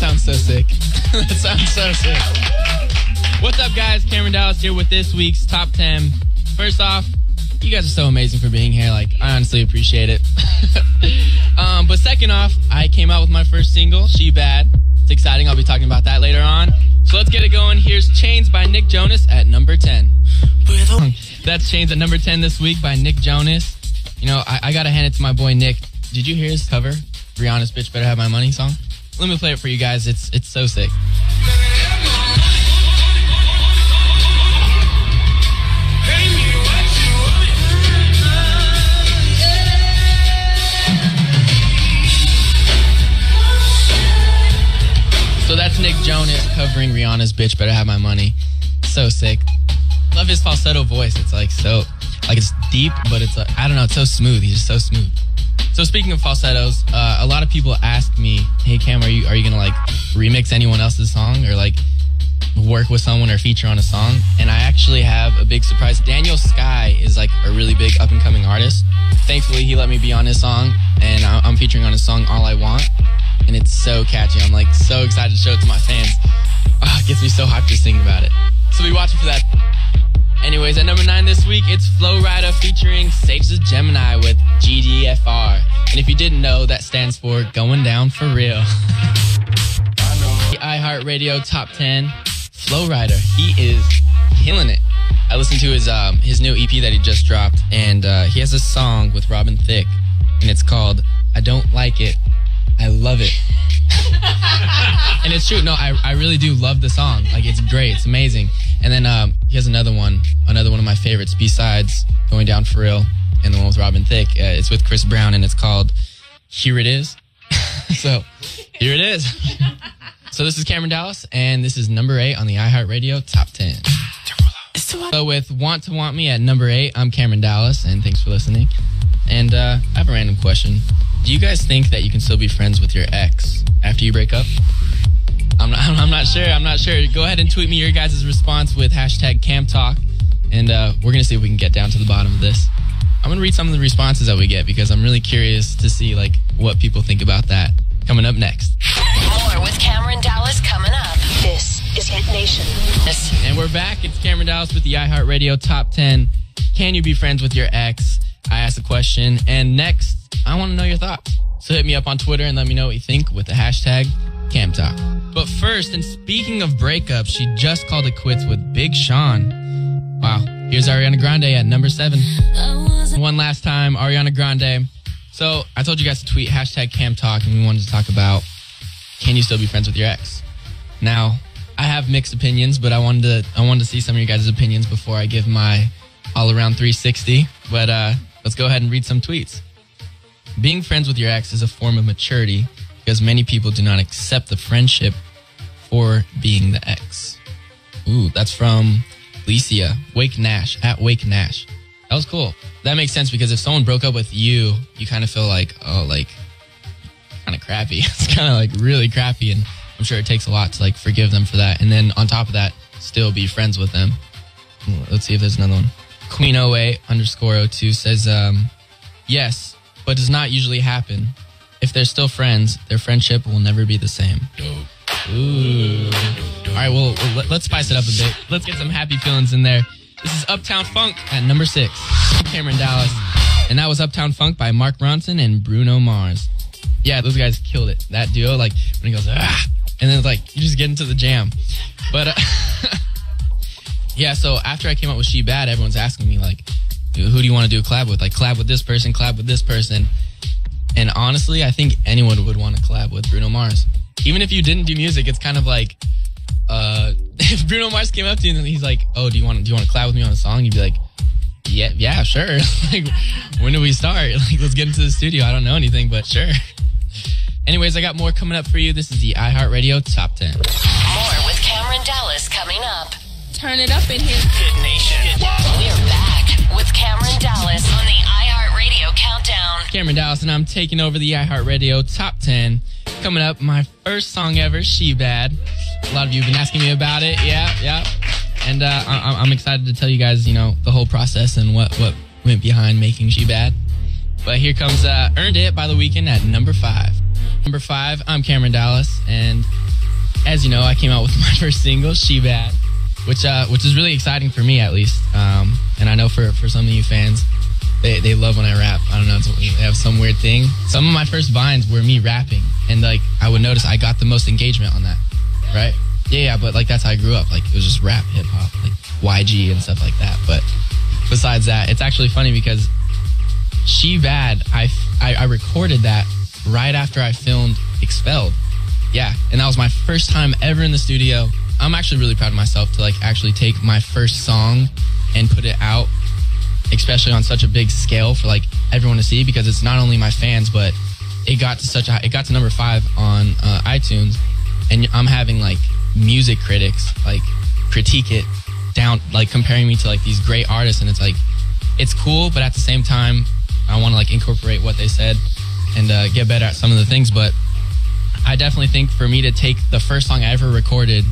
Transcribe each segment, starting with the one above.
sounds so sick. That sounds so sick. What's up, guys? Cameron Dallas here with this week's Top 10. First off, you guys are so amazing for being here. Like, I honestly appreciate it. But second off, I came out with my first single, She Bad. It's exciting. I'll be talking about that later on. So let's get it going. Here's Chains by Nick Jonas at number 10. That's Chains at number 10 this week by Nick Jonas. You know, I gotta hand it to my boy Nick. Did you hear his cover? Rihanna's Bitch Better Have My Money song? Let me play it for you guys. It's so sick. So that's Nick Jonas covering Rihanna's Bitch Better Have My Money. So sick. Love his falsetto voice. It's like so, like it's deep, but it's I don't know, it's so smooth. He's just so smooth. So speaking of falsettos, a lot of people ask me, hey Cam, are you gonna like remix anyone else's song or like work with someone or feature on a song? And I actually have a big surprise. Daniel Sky is like a really big up and coming artist. Thankfully, he let me be on his song, and I'm featuring on his song All I Want. And it's so catchy. I'm like so excited to show it to my fans. It gets me so hyped just thinking about it. So be watching for that. Anyways, at number 9 this week, it's Flow Rida featuring Sage the Gemini with GDFR. And if you didn't know, that stands for Going Down For Real. The iHeartRadio Top 10, Flow Rida. He is killing it. I listened to his new EP that he just dropped, and he has a song with Robin Thicke, and it's called I Don't Like It, I Love It. And it's true. No, I really do love the song. Like, it's great. It's amazing. And then he has another one of my favorites besides Going Down For Real and the one with Robin Thicke. It's with Chris Brown, and it's called Here It Is. So, here it is. So this is Cameron Dallas, and this is number 8 on the iHeartRadio Top 10. So with Want to Want Me at number 8, I'm Cameron Dallas, and thanks for listening. And I have a random question. Do you guys think that you can still be friends with your ex after you break up? I'm not sure. Go ahead and tweet me your guys' response with hashtag CamTalk, and we're going to see if we can get down to the bottom of this. I'm going to read some of the responses that we get because I'm really curious to see like what people think about that. Coming up next. More with Cameron Dallas coming up. This is Hit Nation. And we're back. It's Cameron Dallas with the iHeartRadio Top 10. Can you be friends with your ex? I asked a question, and next, I want to know your thoughts. So hit me up on Twitter and let me know what you think with the hashtag CamTalk. But first, and speaking of breakups, she just called it quits with Big Sean. Wow. Here's Ariana Grande at number 7. One last time, Ariana Grande. So I told you guys to tweet hashtag CamTalk, and we wanted to talk about, can you still be friends with your ex? Now, I have mixed opinions, but I wanted to see some of your guys' opinions before I give my all-around 360. But let's go ahead and read some tweets. Being friends with your ex is a form of maturity because many people do not accept the friendship for being the ex. Ooh, that's from Licia, Wake Nash, at Wake Nash. That was cool. That makes sense because if someone broke up with you, you kind of feel like, oh, like, kind of crappy. It's kind of like really crappy, and I'm sure it takes a lot to like forgive them for that. And then on top of that, still be friends with them. Let's see if there's another one. Queen08_02 says, yes, but does not usually happen. If they're still friends, their friendship will never be the same. Ooh. All right, well, let's spice it up a bit. Let's get some happy feelings in there. This is Uptown Funk at number 6. Cameron Dallas. And that was Uptown Funk by Mark Ronson and Bruno Mars. Yeah, those guys killed it. That duo, like, when he goes, ah, and then, like, you just get into the jam. But, yeah, so after I came out with She Bad, everyone's asking me, like, who do you want to do a collab with? Like, collab with this person, collab with this person. And honestly, I think anyone would want to collab with Bruno Mars. Even if you didn't do music, it's kind of like, if Bruno Mars came up to you and he's like, oh, do you want to collab with me on a song? You'd be like, yeah, sure. Like, when do we start? Like, let's get into the studio. I don't know anything, but sure. Anyways, I got more coming up for you. This is the iHeartRadio Top 10. More with Cameron Dallas coming up. Turn it up in here. Hit Nation. We're back with Cameron Dallas on the iHeartRadio Countdown. Cameron Dallas, and I'm taking over the iHeartRadio Top 10. Coming up, my first song ever, She Bad. A lot of you have been asking me about it. Yeah. And I'm excited to tell you guys, you know, the whole process and what went behind making She Bad. But here comes Earned It by The Weeknd at number 5. Number 5, I'm Cameron Dallas, and as you know, I came out with my first single, She Bad, which is really exciting for me, at least. And I know for some of you fans, they love when I rap. I don't know, they have some weird thing. Some of my first vines were me rapping, and like I would notice I got the most engagement on that, right? Yeah, but like that's how I grew up. Like it was just rap, hip hop, like YG and stuff like that. But besides that, it's actually funny because She Bad, I recorded that right after I filmed Expelled. Yeah, and that was my first time ever in the studio. I'm actually really proud of myself to like actually take my first song and put it out, especially on such a big scale for like everyone to see, because it's not only my fans, but it got to number 5 on iTunes, and I'm having like music critics like critique it down, like comparing me to like these great artists, and it's like it's cool, but at the same time I want to like incorporate what they said and get better at some of the things. But I definitely think for me to take the first song I ever recorded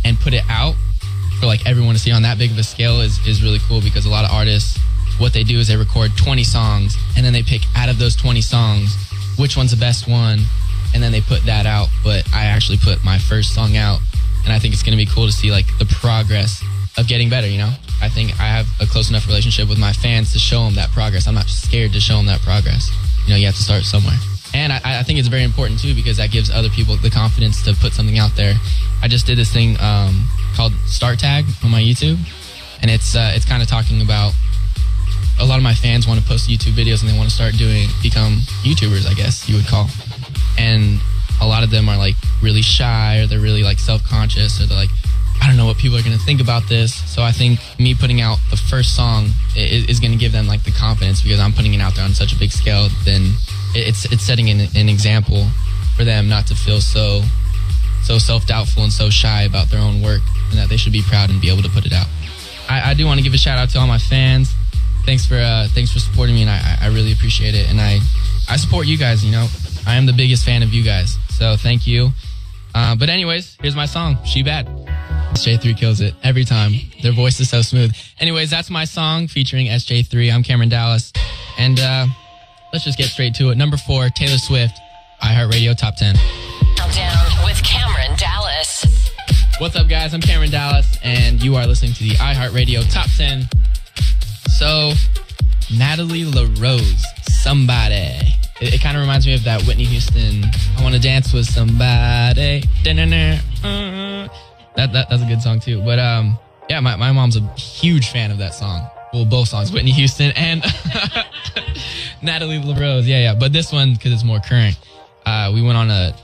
and put it out for like everyone to see on that big of a scale is really cool, because a lot of artists, what they do is they record 20 songs and then they pick out of those 20 songs which one's the best one, and then they put that out. But I actually put my first song out, and I think it's going to be cool to see like the progress of getting better, you know? I think I have a close enough relationship with my fans to show them that progress. I'm not scared to show them that progress. You know, you have to start somewhere. And I think it's very important too, because that gives other people the confidence to put something out there. I just did this thing called Start Tag on my YouTube, and it's kind of talking about a lot of my fans want to post YouTube videos and they want to become YouTubers, I guess you would call. And a lot of them are like really shy, or they're really like self-conscious, or they're like, I don't know what people are going to think about this. So I think me putting out the first song is going to give them like the confidence, because I'm putting it out there on such a big scale. Then it's setting an example for them not to feel so self-doubtful and so shy about their own work, and that they should be proud and be able to put it out. I do want to give a shout out to all my fans. Thanks for supporting me, and I really appreciate it. And I support you guys, you know. I am the biggest fan of you guys, so thank you. But anyways, here's my song, She Bad. SJ3 kills it every time. Their voice is so smooth. Anyways, that's my song featuring SJ3. I'm Cameron Dallas, and let's just get straight to it. Number 4, Taylor Swift, iHeartRadio Top 10. Countdown with Cameron Dallas. What's up, guys? I'm Cameron Dallas, and you are listening to the iHeartRadio Top 10. So, Natalie LaRose, Somebody. It kind of reminds me of that Whitney Houston, I Want to Dance with Somebody. That's a good song, too. But, yeah, my mom's a huge fan of that song. Well, both songs, Whitney Houston and Natalie LaRose. Yeah. But this one, because it's more current, we went on a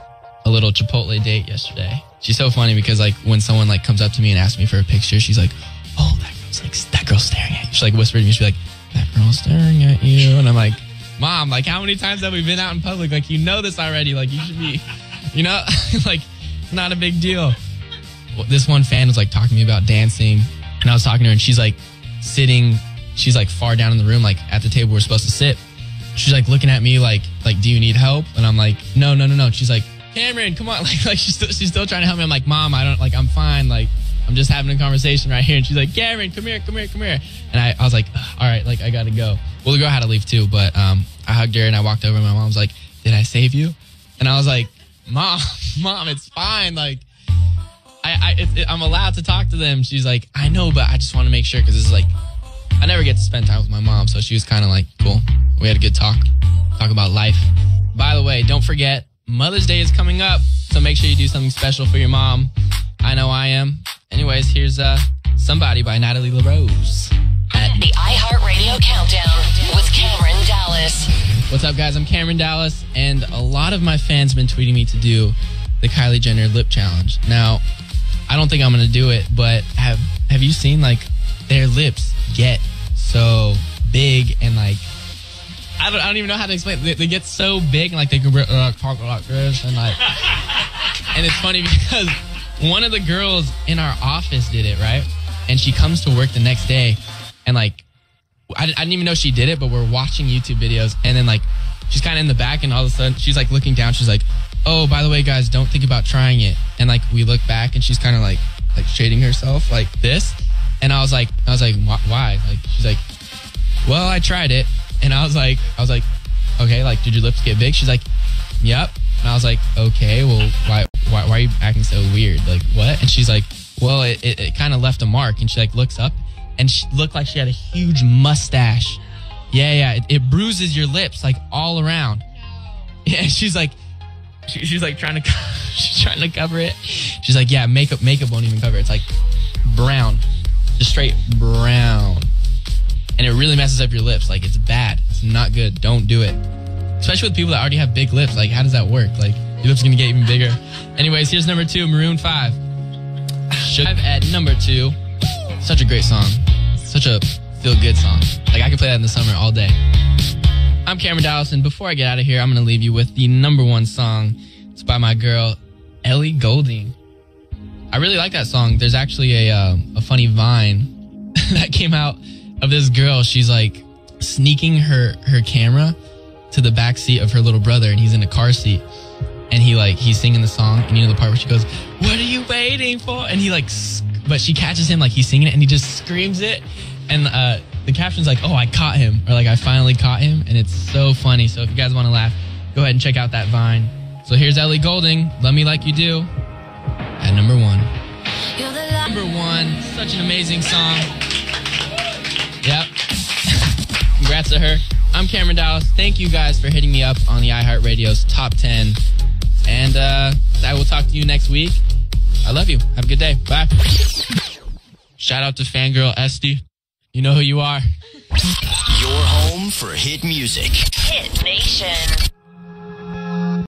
little Chipotle date yesterday. She's so funny because, like, when someone, like, comes up to me and asks me for a picture, she's like, oh, that girl's staring at you. She, like, whispered to me. She's like, that girl's staring at you. And I'm like, Mom, like, how many times have we been out in public? Like, you know this already. Like, you should be, you know, like, it's not a big deal. This one fan was, like, talking to me about dancing, and I was talking to her, and she's, like, sitting, she's, like, far down in the room, like, at the table we're supposed to sit. She's, like, looking at me like, do you need help? And I'm like, no. She's like, Cameron, come on. Like she's still trying to help me. I'm like, Mom, I'm fine. Like, I'm just having a conversation right here. And she's like, Cameron, come here. And I was like, all right, like, I got to go. Well, the girl had to leave too, but I hugged her and I walked over, and my mom was like, did I save you? And I was like, Mom, it's fine. Like, I'm allowed to talk to them. She's like, I know, but I just want to make sure, because this is like, I never get to spend time with my mom. So she was kind of like, cool. We had a good talk about life. By the way, don't forget, Mother's Day is coming up, so make sure you do something special for your mom. I know I am. Anyways, here's Somebody by Natalie LaRose. The iHeartRadio Countdown with Cameron Dallas. What's up, guys? I'm Cameron Dallas, and a lot of my fans have been tweeting me to do the Kylie Jenner lip challenge. Now, I don't think I'm going to do it, but have you seen, like, their lips get so big, and, like, I don't even know how to explain it. They get so big, and, like, they can talk like this, and, like, and it's funny because one of the girls in our office did it, right? And she comes to work the next day, and, like, I didn't even know she did it, but we're watching YouTube videos, and then, like, she's kind of in the back, and all of a sudden, she's, like, looking down. She's like, oh, by the way, guys, don't think about trying it. And, like, we look back, and she's kind of, like shading herself like this. And I was like, why? Like, she's like, well, I tried it. And I was like, okay, like, did your lips get big? She's like, yep. And I was like, okay, well, why are are you acting so weird? Like, what? And she's like, well, it kind of left a mark. And she like looks up and she looked like she had a huge mustache. Yeah. It bruises your lips like all around. Yeah, she's like, she's like trying to cover it. She's like, yeah, makeup won't even cover it. It's like brown, just straight brown. And it really messes up your lips. Like, it's bad. It's not good. Don't do it. Especially with people that already have big lips. Like, how does that work? Like, your lips are going to get even bigger. Anyways, here's number 2, Maroon 5. At number 2. Such a great song. Such a feel-good song. Like, I can play that in the summer all day. I'm Cameron Dallas, and before I get out of here, I'm going to leave you with the number 1 song. It's by my girl, Ellie Goulding. I really like that song. There's actually a funny Vine that came out of this girl. She's like sneaking her camera to the back seat of her little brother, and he's in a car seat, and he's singing the song, and you know the part where she goes, "What are you waiting for?" And he but she catches him like he's singing it, and he just screams it, and the caption's like, "Oh, I caught him," or like, "I finally caught him," and it's so funny. So if you guys want to laugh, go ahead and check out that Vine. So here's Ellie Goulding, "Love Me Like You Do," at number 1. Number 1, such an amazing song. Yep. Congrats to her. I'm Cameron Dallas. Thank you guys for hitting me up on the iHeartRadio's Top 10. And I will talk to you next week. I love you. Have a good day. Bye. Shout out to fangirl Esty. You know who you are. Your home for hit music. Hit Nation.